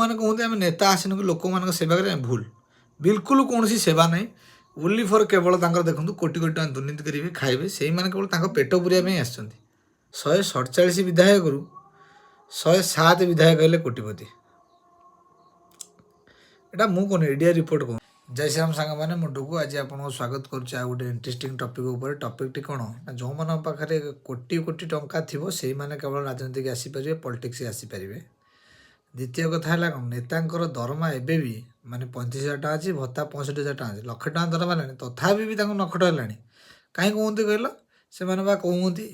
ଲୋକମାନେ କୁହନ୍ତି ଆମେ ନେତା ଆସିନୁ କି ଲୋକମାନଙ୍କ ସେବା କରିବା ଭୁଲ। ବିଲକୁଲ କୌଣସି ସେବା ନାହିଁ। ଓନ୍ଲି ଫର୍ କେବଳ ତାଙ୍କର ଦେଖନ୍ତୁ କୋଟି କୋଟି ଟଙ୍କା ଦୁର୍ନୀତି କରିବେ ଖାଇବେ। ସେଇମାନେ କେବଳ ତାଙ୍କ ପେଟ ପୁରିବା ପାଇଁ ଆସିଛନ୍ତି। 147 ବିଧାୟକରୁ 107 ବିଧାୟକ ହେଲେ କୋଟିପତି। ଏଇଟା ମୁଁ କହୁନି, ଏଡିଆ ରିପୋର୍ଟ କହୁନି। ଜୟ ଶ୍ରୀରାମ ସାଙ୍ଗମାନେ, ମୁଁ ଡୁଗୁ ଆଜି ଆପଣଙ୍କୁ ସ୍ୱାଗତ କରୁଛି ଆଉ ଗୋଟେ ଇଣ୍ଟରେଷ୍ଟିଂ ଟପିକ୍ ଉପରେ। ଟପିକ୍ଟି କ'ଣ ନା, ଯେଉଁମାନଙ୍କ ପାଖରେ କୋଟି କୋଟି ଟଙ୍କା ଥିବ ସେଇମାନେ କେବଳ ରାଜନୀତିକୁ ଆସିପାରିବେ, ପଲିଟିକ୍ସ ଆସିପାରିବେ। ଦ୍ୱିତୀୟ କଥା ହେଲା କ'ଣ, ନେତାଙ୍କର ଦରମା ଏବେ ବି ମାନେ 35,000 ଟଙ୍କା ଅଛି, ଭତ୍ତା 65,000 ଟଙ୍କା ଅଛି, ଲକ୍ଷେ ଟଙ୍କା ଦରମା ହେଲାଣି, ତଥାପି ବି ତାଙ୍କୁ ନଖଟ ହେଲାଣି। କାହିଁ କୁହନ୍ତି କହିଲ? ସେମାନେ ବା କହୁଛନ୍ତି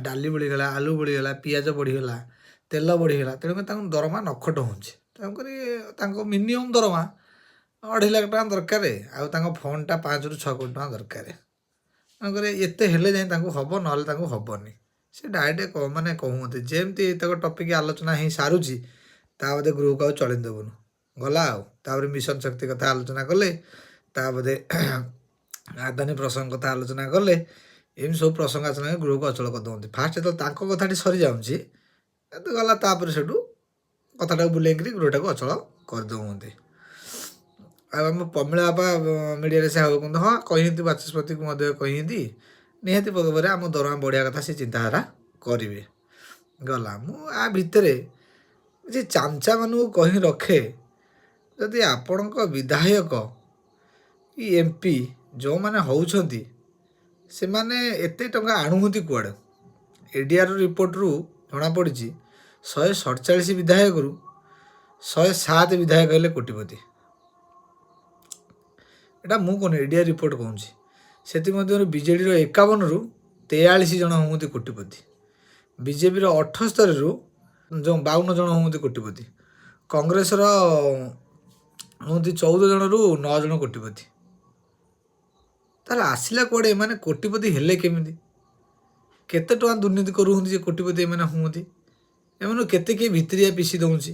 ଡାଲି ବଢ଼ିଗଲା, ଆଳୁ ବଢ଼ିଗଲା, ପିଆଜ ବଢ଼ିଗଲା, ତେଲ ବଢ଼ିଗଲା, ତେଣୁକରି ତାଙ୍କୁ ଦରମା ନଖଟ ହେଉଛି। ତେଣୁକରି ତାଙ୍କ ମିନିମମ୍ ଦରମା 2.5 ଲାଖ ଟଙ୍କା ଦରକାର, ଆଉ ତାଙ୍କ ଫଣ୍ଡଟା 5ରୁ 6 କୋଟି ଟଙ୍କା ଦରକାର। ତେଣୁକରି ଏତେ ହେଲେ ଯାଇ ତାଙ୍କୁ ହେବ, ନହେଲେ ତାଙ୍କୁ ହେବନି। ସେ ଡାଇରେକ୍ଟ ମାନେ କହୁଛନ୍ତି ଯେମିତି ତାଙ୍କ ଟପିକ୍ ଆଲୋଚନା ହେଇ ସାରୁଛି, ତା ବୋଧେ ଗୃହକୁ ଆଉ ଚଳେଇ ଦେବୁନୁ ଗଲା ଆଉ। ତାପରେ ମିଶନ ଶକ୍ତି କଥା ଆଲୋଚନା କଲେ, ତା ବୋଧେ ଆଦାନୀ ପ୍ରସଙ୍ଗ କଥା ଆଲୋଚନା କଲେ, ଏମିତି ସବୁ ପ୍ରସଙ୍ଗ ଆଲୋଚନା କରି ଗୃହକୁ ଅଚଳ କରିଦେଉଛନ୍ତି। ଫାଷ୍ଟ ଯେତେବେଳେ ତାଙ୍କ କଥାଟି ସରିଯାଉଛି ଗଲା, ତାପରେ ସେଠୁ କଥାଟାକୁ ବୁଲେଇକିରି ଗୃହଟାକୁ ଅଚଳ କରିଦେଉଛନ୍ତି। ଆଉ ଆମ ପ୍ରମିଳା ବାପା ମିଡ଼ିଆରେ ସେ କୁହନ୍ତୁ ହଁ କହିଛନ୍ତି, ବାଚସ୍ପତିକୁ ମଧ୍ୟ କହିଛନ୍ତି ନିହାତି ଭାବରେ ଆମ ଦରମା ବଢ଼ିବା କଥା ସେ ଚିନ୍ତାଧାରା କରିବେ। ଗଲା, ମୁଁ ଆ ଭିତରେ ଯେ ଚାମଚାମାନଙ୍କୁ କହି ରଖେ, ଯଦି ଆପଣଙ୍କ ବିଧାୟକ କି MP ଯେଉଁମାନେ ହେଉଛନ୍ତି ସେମାନେ ଏତେ ଟଙ୍କା ଆଣୁଛନ୍ତି କୁଆଡ଼େ? ଏଡିଆର ରିପୋର୍ଟରୁ ଜଣାପଡ଼ିଛି 147 ବିଧାୟକରୁ 107 ବିଧାୟକ ହେଲେ କୋଟିପତି। ଏଇଟା ମୁଁ କହୁନି, ଏଡିଆ ରିପୋର୍ଟ କହୁଛି। ସେଥିମଧ୍ୟରୁ ବିଜେଡ଼ିର 51ରୁ 43 ଜଣ ହୁଅନ୍ତି କୋଟିପତି, ବିଜେପିର 78ରୁ 52 ଜଣ ହୁଅନ୍ତି କୋଟିପତି, କଂଗ୍ରେସର ହୁଅନ୍ତି 14 ଜଣରୁ 9 ଜଣ କୋଟିପତି। ତାହେଲେ ଆସିଲା କୁଆଡ଼େ? ଏମାନେ କୋଟିପତି ହେଲେ କେମିତି? କେତେ ଟଙ୍କା ଦୁର୍ନୀତି କରୁଛନ୍ତି ଯେ କୋଟିପତି ଏମାନେ ହୁଅନ୍ତି? ଏମାନଙ୍କୁ କେତେ କିଏ ଭିତରିଆ ପିସି ଦେଉଛି?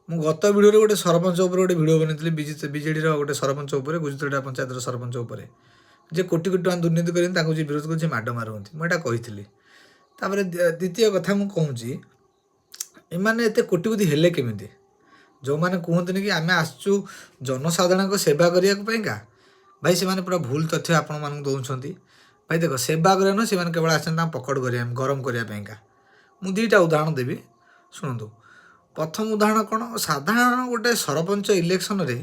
ମୁଁ ଗତ ଭିଡ଼ିଓରେ ଗୋଟେ ସରପଞ୍ଚ ଉପରେ ଗୋଟେ ଭିଡ଼ିଓ ବନେଇଥିଲି, ବିଜେଡ଼ିର ଗୋଟେ ସରପଞ୍ଚ ଉପରେ, ଗୁଜୁତୁଡ଼ା ପଞ୍ଚାୟତର ସରପଞ୍ଚ ଉପରେ, ଯେ କୋଟି କୋଟି ଟଙ୍କା ଦୁର୍ନୀତି କରି ତାଙ୍କୁ ଯିଏ ବିରୋଧ କରୁଛି ମାଡ଼ ମାରୁଛନ୍ତି। ମୁଁ ଏଇଟା କହିଥିଲି। ତାପରେ ଦ୍ୱିତୀୟ କଥା ମୁଁ କହୁଛି, ଏମାନେ ଏତେ କୋଟିପତି ହେଲେ କେମିତି? ଯେଉଁମାନେ କୁହନ୍ତିନି କି ଆମେ ଆସିଛୁ ଜନସାଧାରଣଙ୍କ ସେବା କରିବାକୁ ପାଇଁକା, ଭାଇ ସେମାନେ ପୁରା ଭୁଲ ତଥ୍ୟ ଆପଣମାନଙ୍କୁ ଦେଉଛନ୍ତି। ଭାଇ ଦେଖ, ସେବା କରିବା ନୁହେଁ, ସେମାନେ କେବଳ ଆସିଛନ୍ତି ତାଙ୍କ ପକେଟ କରିବା, ଗରମ କରିବା ପାଇଁକା। ମୁଁ 2ଟା ଉଦାହରଣ ଦେବି, ଶୁଣନ୍ତୁ। ପ୍ରଥମ ଉଦାହରଣ କ'ଣ, ସାଧାରଣ ଗୋଟେ ସରପଞ୍ଚ ଇଲେକ୍ସନରେ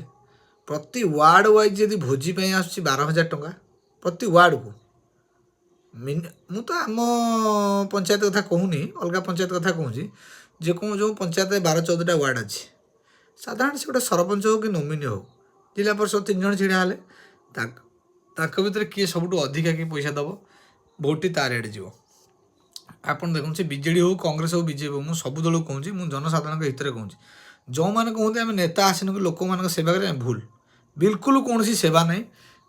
ପ୍ରତି ୱାର୍ଡ଼ ୱାଇଜ୍ ଯଦି ଭୋଜି ପାଇଁ ଆସୁଛି 12,000 ଟଙ୍କା ପ୍ରତି ୱାର୍ଡ଼କୁ। ମୁଁ ତ ଆମ ପଞ୍ଚାୟତ କଥା କହୁନି, ଅଲଗା ପଞ୍ଚାୟତ କଥା କହୁଛି, ଯେଉଁ ପଞ୍ଚାୟତରେ 12-14ଟା ୱାର୍ଡ଼ ଅଛି, ସାଧାରଣ ସେ ଗୋଟେ ସରପଞ୍ଚ ହେଉ କି ନୋମିନି ହେଉ, ଜିଲ୍ଲା ପରିଷଦ 3 ଜଣ ଛିଡ଼ା ହେଲେ ତାଙ୍କ ଭିତରେ କିଏ ସବୁଠୁ ଅଧିକା କିଏ ପଇସା ଦେବ, ଭୋଟ୍ଟି ତାର ଆଡ଼େ ଯିବ। ଆପଣ ଦେଖନ୍ତୁ, ସେ ବିଜେଡ଼ି ହେଉ, କଂଗ୍ରେସ ହେଉ, ବିଜେପି ହେଉ, ମୁଁ ସବୁ ଦଳକୁ କହୁଛି, ମୁଁ ଜନସାଧାରଣଙ୍କ ହିତରେ କହୁଛି। ଯେଉଁମାନେ କୁହନ୍ତି ଆମେ ନେତା ଆସିନୁ କି ଲୋକମାନଙ୍କ ସେବା କରିବା ଭୁଲ। ବିଲକୁଲ କୌଣସି ସେବା ନାହିଁ।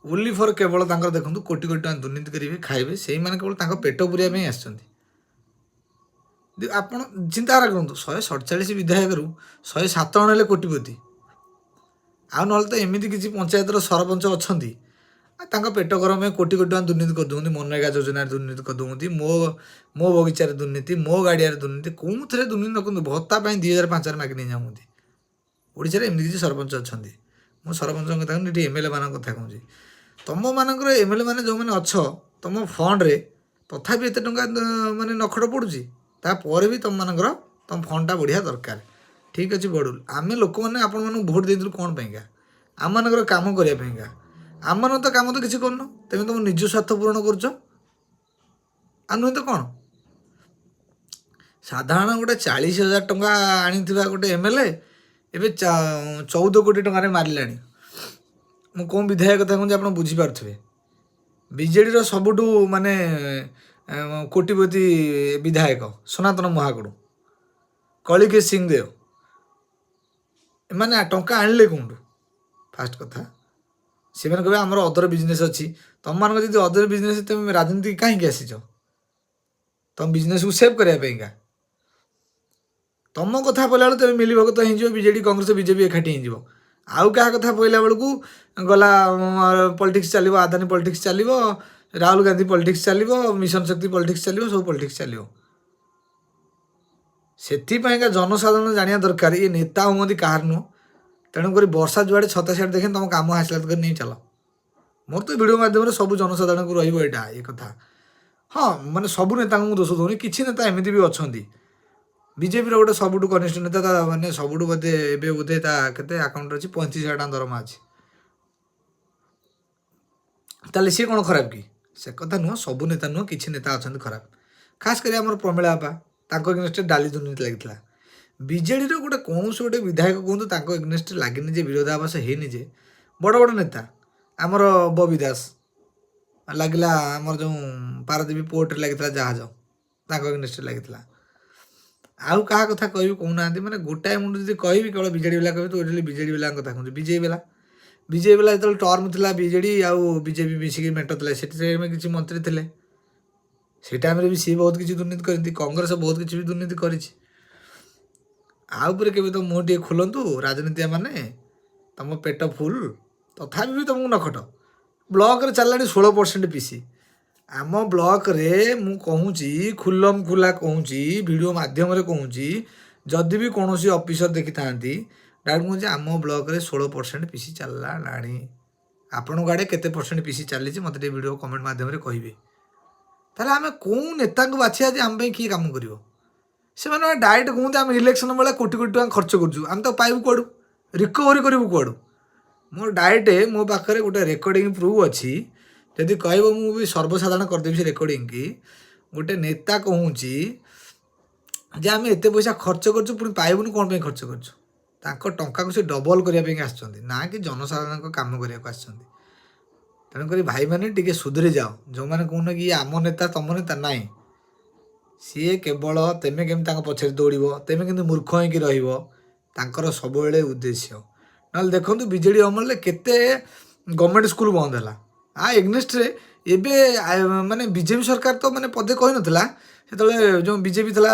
ଓନ୍ଲି ଫର୍ କେବଳ ତାଙ୍କର ଦେଖନ୍ତୁ କୋଟି କୋଟି ଟଙ୍କା ଦୁର୍ନୀତି କରିବେ ଖାଇବେ। ସେଇମାନେ କେବଳ ତାଙ୍କ ପେଟ ପୁରିବା ପାଇଁ ଆସିଛନ୍ତି। ଆପଣ ଚିନ୍ତାଧାରା କରନ୍ତୁ, 147 ବିଧାୟକରୁ 107 ଜଣ ହେଲେ କୋଟିପତି। ଆଉ ନହେଲେ ତ ଏମିତି କିଛି ପଞ୍ଚାୟତର ସରପଞ୍ଚ ଅଛନ୍ତି, ତାଙ୍କ ପେଟ ଗରମ ପାଇଁ କୋଟି କୋଟି ଟଙ୍କା ଦୁର୍ନୀତି କରିଦେଉଛନ୍ତି। ମନରେଗା ଯୋଜନାରେ ଦୁର୍ନୀତି କରିଦେଉଛନ୍ତି, ମୋ ବଗିଚାରେ ଦୁର୍ନୀତି, ମୋ ଗାଡ଼ିଆରେ ଦୁର୍ନୀତି, କେଉଁଥିରେ ଦୁର୍ନୀତି ନ କରନ୍ତୁ, ଭତ୍ତା ପାଇଁ 2005ରେ ମାଗି ନେଇଯାଉଛନ୍ତି। ଓଡ଼ିଶାରେ ଏମିତି କିଛି ସରପଞ୍ଚ ଅଛନ୍ତି। ମୁଁ ସରପଞ୍ଚଙ୍କ କଥା କହୁନି, ଏଠି MLA ମାନଙ୍କ କଥା କହୁଛି। ତୁମମାନଙ୍କର MLA ମାନେ ଯେଉଁମାନେ ଅଛ, ତୁମ ଫଣ୍ଡରେ ତଥାପି ଏତେ ଟଙ୍କା ମାନେ ନଖଟ ପଡ଼ୁଛି, ତାପରେ ବି ତୁମ ଫଣ୍ଡଟା ବଢ଼ିଆ ଦରକାର। ଠିକ୍ ଅଛି, ବଢ଼ୁ। ଆମେ ଲୋକମାନେ ଆପଣମାନଙ୍କୁ ଭୋଟ୍ ଦେଇଥିଲୁ କ'ଣ ପାଇଁକା? ଆମମାନଙ୍କର କାମ କରିବା ପାଇଁକା। ଆମମାନଙ୍କ ତ କାମ ତ କିଛି କରୁନ, ତେବେ ତୁମ ନିଜ ସ୍ୱାର୍ଥ ପୂରଣ କରୁଛ, ଆଉ ନୁହେଁ ତ କ'ଣ? ସାଧାରଣ ଗୋଟେ 40,000 ଟଙ୍କା ଆଣିଥିବା ଗୋଟେ MLA ଏବେ 14 କୋଟି ଟଙ୍କାରେ ମାରିଲାଣି। ମୁଁ କେଉଁ ବିଧାୟକ କଥା କହୁଛି ଆପଣ ବୁଝିପାରୁଥିବେ। ବିଜେଡ଼ିର ସବୁଠୁ ମାନେ କୋଟିପତି ବିଧାୟକ ସନାତନ ମହାକୁଡ଼, କଳିକେଶ ସିଂଦେଓ, ଏମାନେ ଟଙ୍କା ଆଣିଲେ କେଉଁଠୁ? ଫାଷ୍ଟ କଥା, ସେମାନେ କହିବେ ଆମର ଅଦର ବିଜନେସ୍ ଅଛି। ତୁମମାନଙ୍କ ଯଦି ଅଦର ବିଜନେସ୍, ତୁମେ ରାଜନୀତି କାହିଁକି ଆସିଛ? ତୁମ ବିଜନେସ୍କୁ ସେଭ୍ କରିବା ପାଇଁକା। ତୁମ କଥା ପଡ଼ିଲା ବେଳକୁ ତୁମେ ମିଲିଭଗତ ହେଇଯିବ, ବିଜେଡ଼ି କଂଗ୍ରେସ ବିଜେପି ଏକାଠି ହେଇଯିବ। ଆଉ କାହା କଥା ପଡ଼ିଲା ବେଳକୁ ଗଲା ପଲିଟିକ୍ସ ଚାଲିବ, ଆଦାନୀ ପଲିଟିକ୍ସ ଚାଲିବ, ରାହୁଲ ଗାନ୍ଧୀ ପଲିଟିକ୍ସ ଚାଲିବ, ମିଶନ ଶକ୍ତି ପଲିଟିକ୍ସ ଚାଲିବ, ସବୁ ପଲିଟିକ୍ସ ଚାଲିବ। ସେଥିପାଇଁକା ଜନସାଧାରଣ ଜାଣିବା ଦରକାର ଏ ନେତା ହୁଅନ୍ତି କାହାର ନୁହଁ। ତେଣୁକରି ବର୍ଷା ଯୁଆଡ଼େ ଛତା ସିଆଡ଼େ ଦେଖେନି ତୁମ କାମ ହାସଲ କରି ନେଇ ଚାଲ। ମୋର ତ ଭିଡ଼ିଓ ମାଧ୍ୟମରେ ସବୁ ଜନସାଧାରଣଙ୍କୁ ରହିବ ଏଇଟା ଏ କଥା। ହଁ ମାନେ ସବୁ ନେତାଙ୍କୁ ମୁଁ ଦୋଷ ଦେଉନି, କିଛି ନେତା ଏମିତି ବି ଅଛନ୍ତି। ବିଜେପିର ଗୋଟେ ସବୁଠୁ କନିଷ୍ଠ ନେତା, ତା ମାନେ ସବୁଠୁ ବୋଧେ ଏବେ ବୋଧେ ତା କେତେ ଆକାଉଣ୍ଟରେ ଅଛି 35,000 ଟଙ୍କା ଦରମା ଅଛି। ତାହେଲେ ସିଏ କ'ଣ ଖରାପ କି? ସେ କଥା ନୁହଁ, ସବୁ ନେତା ନୁହଁ, କିଛି ନେତା ଅଛନ୍ତି ଖରାପ। ଖାସ୍ କରି ଆମର ପ୍ରମିଳା ବାପା, ତାଙ୍କ ଏଗେନଷ୍ଟରେ ଡାଲି ଦୁର୍ନୀତି ଲାଗିଥିଲା। ବିଜେଡ଼ିର ଗୋଟେ କୌଣସି ଗୋଟେ ବିଧାୟକ କୁହନ୍ତୁ ତାଙ୍କ ଏଗେନଷ୍ଟରେ ଲାଗିନି ଯେ ବିରୋଧାଭାସ ହେଇନି ଯେ। ବଡ଼ ବଡ଼ ନେତା ଆମର ବବି ଦାସ ଲାଗିଲା, ଆମର ଯେଉଁ ପାରାଦ୍ୱୀପ ପୋର୍ଟରେ ଲାଗିଥିଲା ଜାହାଜ, ତାଙ୍କ ଏଗେନଷ୍ଟରେ ଲାଗିଥିଲା। ଆଉ କାହା କଥା କହିବି କହୁନାହାନ୍ତି? ମାନେ ଗୋଟାଏ ମୁଣ୍ଡ ଯଦି କହିବି କେବଳ ବିଜେଡ଼ି ବାଲା କହିବି, ତ ବିଜେଡ଼ି ବାଲାଙ୍କ କଥା କହୁଛି। ବିଜେପି ବାଲା ଯେତେବେଳେ ଟର୍ମ ଥିଲା ବିଜେଡ଼ି ଆଉ ବିଜେପି ମିଶିକି ମେଣ୍ଟ ଥିଲା, ସେଥିରେ କିଛି ମନ୍ତ୍ରୀ ଥିଲେ, ସେଇ ଟାଇମ୍ରେ ବି ସିଏ ବହୁତ କିଛି ଦୁର୍ନୀତି କରିଛନ୍ତି। କଂଗ୍ରେସ ବହୁତ କିଛି ବି ଦୁର୍ନୀତି କରିଛି। ଆଉ ଉପରେ କେବେ ତ ମୁହଁ ଟିକେ ଖୋଲନ୍ତୁ ରାଜନୀତିଆ ମାନେ, ତମ ପେଟ ଫୁଲ୍, ତଥାପି ବି ତମକୁ ନଖଟ। ବ୍ଲକରେ ଚାଲିଲାଣି 16% ପିସି। ଆମ ବ୍ଲକରେ ମୁଁ କହୁଛି, ଖୁଲମ ଖୁଲା କହୁଛି, ଭିଡ଼ିଓ ମାଧ୍ୟମରେ କହୁଛି, ଯଦି ବି କୌଣସି ଅଫିସର ଦେଖିଥାନ୍ତି ଡାଇରେକ୍ଟ କହୁଛି ଆମ ବ୍ଲକରେ 16% ପିସି ଚାଲିଲାଣି। ଆପଣଙ୍କ ଆଡ଼େ କେତେ ପରସେଣ୍ଟ ପିସି ଚାଲିଛି ମୋତେ ଟିକେ ଭିଡ଼ିଓ କମେଣ୍ଟ ମାଧ୍ୟମରେ କହିବେ। ତାହେଲେ ଆମେ କେଉଁ ନେତାଙ୍କୁ ବାଛିବା ଯେ ଆମ ପାଇଁ କିଏ କାମ କରିବ? ସେମାନେ ଡାଇରେକ୍ଟ କୁହନ୍ତି ଆମେ ଇଲେକ୍ସନ ବେଳେ କୋଟି କୋଟି ଟଙ୍କା ଖର୍ଚ୍ଚ କରୁଛୁ, ଆମେ ତ ପାଇବୁ କୁଆଡ଼ୁ, ରିକଭରି କରିବୁ କୁଆଡ଼ୁ? ମୋର ଡାଇରେକ୍ଟ ମୋ ପାଖରେ ଗୋଟେ ରେକର୍ଡ଼ିଂ ପ୍ରୁଫ୍ ଅଛି। ଯଦି କହିବ ମୁଁ ବି ସର୍ବସାଧାରଣ କରିଦେବି ସେ ରେକର୍ଡ଼ିଂ କି। ଗୋଟେ ନେତା କହୁଛି ଯେ ଆମେ ଏତେ ପଇସା ଖର୍ଚ୍ଚ କରୁଛୁ ପୁଣି ପାଇବୁନି, କ'ଣ ପାଇଁ ଖର୍ଚ୍ଚ କରୁଛୁ? ତାଙ୍କ ଟଙ୍କାକୁ ସେ ଡବଲ କରିବା ପାଇଁ ଆସିଛନ୍ତି, ନା କି ଜନସାଧାରଣଙ୍କ କାମ କରିବାକୁ ଆସିଛନ୍ତି। ତେଣୁକରି ଭାଇମାନେ ଟିକେ ସୁଧୁରି ଯାଅ। ଯେଉଁମାନେ କହୁନ କି ଆମ ନେତା ତମ ନେତା, ନାହିଁ, ସିଏ କେବଳ ତେମେ କେମିତି ତାଙ୍କ ପଛରେ ଦୌଡ଼ିବ, ତେମେ କେମିତି ମୂର୍ଖ ହେଇକି ରହିବ, ତାଙ୍କର ସବୁବେଳେ ଉଦ୍ଦେଶ୍ୟ। ନହେଲେ ଦେଖନ୍ତୁ ବିଜେଡ଼ି ଅମଳରେ କେତେ ଗଭର୍ଣ୍ଣମେଣ୍ଟ ସ୍କୁଲ ବନ୍ଦ ହେଲା। ଏଗନେଷ୍ଟରେ ଏବେ ମାନେ ବିଜେପି ସରକାର ତ ମାନେ ପଦେ କହିନଥିଲା, ସେତେବେଳେ ଯେଉଁ ବିଜେପି ଥିଲା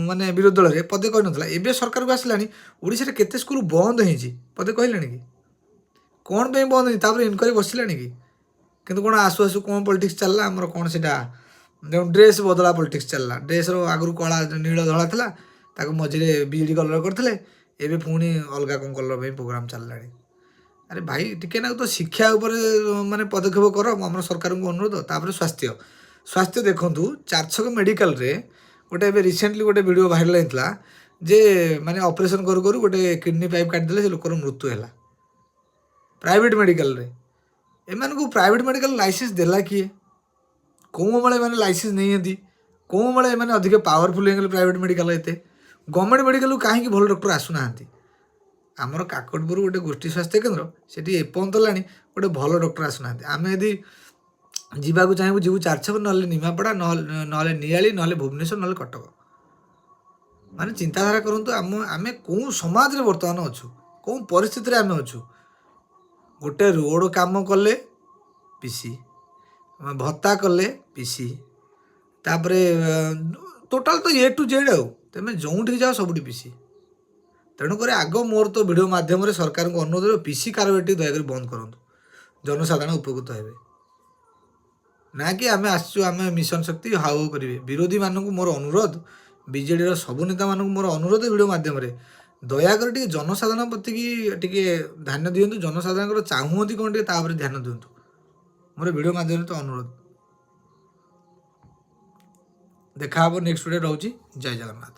ମାନେ ବିରୋଧୀ ଦଳରେ ପଦେ କହିନଥିଲା। ଏବେ ସରକାରକୁ ଆସିଲାଣି, ଓଡ଼ିଶାରେ କେତେ ସ୍କୁଲ ବନ୍ଦ ହେଇଛି ପଦେ କହିଲେଣି କି? କ'ଣ ପାଇଁ ବନ୍ଦ ହେଇଛି? ତାପରେ ଇନକ୍ୱାରି ବସିଲାଣି କି? କିନ୍ତୁ କ'ଣ ଆସୁ ଆସୁ କ'ଣ ପଲିଟିକ୍ସ ଚାଲିଲା ଆମର, କ'ଣ ସେଇଟା ଯେଉଁ ଡ୍ରେସ୍ ବଦଳା ପଲିଟିକ୍ସ ଚାଲିଲା। ଡ୍ରେସ୍ର ଆଗରୁ କଳା ନୀଳ ଧଳା ଥିଲା, ତାକୁ ମଝିରେ ବିଜେଡ଼ି କଲର କରିଥିଲେ, ଏବେ ପୁଣି ଅଲଗା କ'ଣ କଲର ପାଇଁ ପ୍ରୋଗ୍ରାମ ଚାଲିଲାଣି। ଆରେ ଭାଇ ଟିକେ ନାକୁ ତ ଶିକ୍ଷା ଉପରେ ମାନେ ପଦକ୍ଷେପ କର, ଆମର ସରକାରଙ୍କୁ ଅନୁରୋଧ। ତାପରେ ସ୍ୱାସ୍ଥ୍ୟ ଦେଖନ୍ତୁ, ଚାରଛକ ମେଡ଼ିକାଲରେ ଗୋଟେ ଏବେ ରିସେଣ୍ଟଲି ଗୋଟେ ଭିଡ଼ିଓ ଭାଇରାଲ ହେଇଥିଲା ଯେ ମାନେ ଅପରେସନ୍ କରୁ କରୁ ଗୋଟେ କିଡ଼ନୀ ପାଇପ୍ କାଟିଦେଲେ, ସେ ଲୋକର ମୃତ୍ୟୁ ହେଲା ପ୍ରାଇଭେଟ୍ ମେଡ଼ିକାଲରେ। ଏମାନଙ୍କୁ ପ୍ରାଇଭେଟ୍ ମେଡ଼ିକାଲ ଲାଇସେନ୍ସ ଦେଲା କିଏ? କେଉଁ ଅମଳେ ଏମାନେ ଲାଇସେନ୍ସ ନେଇଛନ୍ତି? କେଉଁ ଅମଳେ ଏମାନେ ଅଧିକ ପାୱାରଫୁଲ୍ ହେଇଗଲେ ପ୍ରାଇଭେଟ୍ ମେଡ଼ିକାଲ ଏତେ? ଗଭର୍ଣ୍ଣମେଣ୍ଟ ମେଡ଼ିକାଲକୁ କାହିଁକି ଭଲ ଡକ୍ଟର ଆସୁନାହାନ୍ତି? ଆମର କାକଟପୁର ଗୋଟେ ଗୋଷ୍ଠୀ ସ୍ୱାସ୍ଥ୍ୟ କେନ୍ଦ୍ର, ସେଠି ଏପର୍ଯ୍ୟନ୍ତ ହେଲାଣି ଗୋଟେ ଭଲ ଡକ୍ଟର ଆସୁନାହାନ୍ତି। ଆମେ ଯଦି ଯିବାକୁ ଚାହିଁବୁ ଯିବୁ ଚାରଛକ, ନହେଲେ ନିମାପଡ଼ା, ନହେଲେ ନିଆଳି, ନହେଲେ ଭୁବନେଶ୍ୱର, ନହେଲେ କଟକ। ମାନେ ଚିନ୍ତାଧାରା କରନ୍ତୁ ଆମେ କେଉଁ ସମାଜରେ ବର୍ତ୍ତମାନ ଅଛୁ, କେଉଁ ପରିସ୍ଥିତିରେ ଆମେ ଅଛୁ। ଗୋଟେ ରୋଡ଼ କାମ କଲେ ପିସି, ଭତ୍ତା କଲେ ପିସି, ତାପରେ ଟୋଟାଲ ତ A to Z। ଆଉ ତମେ ଯେଉଁଠିକି ଯାଅ ସବୁଠି ପିସି। ତେଣୁକରି ଆଗ ମୋର ତ ଭିଡ଼ିଓ ମାଧ୍ୟମରେ ସରକାରଙ୍କୁ ଅନୁରୋଧ, ପିସି କାରବାରଟି ଦୟାକରି ବନ୍ଦ କରନ୍ତୁ, ଜନସାଧାରଣ ଉପକୃତ ହେବେ। ନା କି ଆମେ ଆସିଛୁ ଆମେ ମିଶନ ଶକ୍ତି ହାଉ ହାଉ କରିବେ। ବିରୋଧୀମାନଙ୍କୁ ମୋର ଅନୁରୋଧ, ବିଜେଡ଼ିର ସବୁ ନେତାମାନଙ୍କୁ ମୋର ଅନୁରୋଧ ଭିଡ଼ିଓ ମାଧ୍ୟମରେ, ଦୟାକରି ଟିକେ ଜନସାଧାରଣ ପ୍ରତିକି ଟିକେ ଧ୍ୟାନ ଦିଅନ୍ତୁ। ଜନସାଧାରଣଙ୍କର ଚାହୁଁନ୍ତି କ'ଣ ଟିକେ ତା ଉପରେ ଧ୍ୟାନ ଦିଅନ୍ତୁ। ମୋର ଭିଡ଼ିଓ ମାଧ୍ୟମରେ ତ ଅନୁରୋଧ। ଦେଖା ହେବ ନେକ୍ସଟ ଭିଡ଼ିଓ। ରହୁଛି, ଜୟ ଜଗନ୍ନାଥ।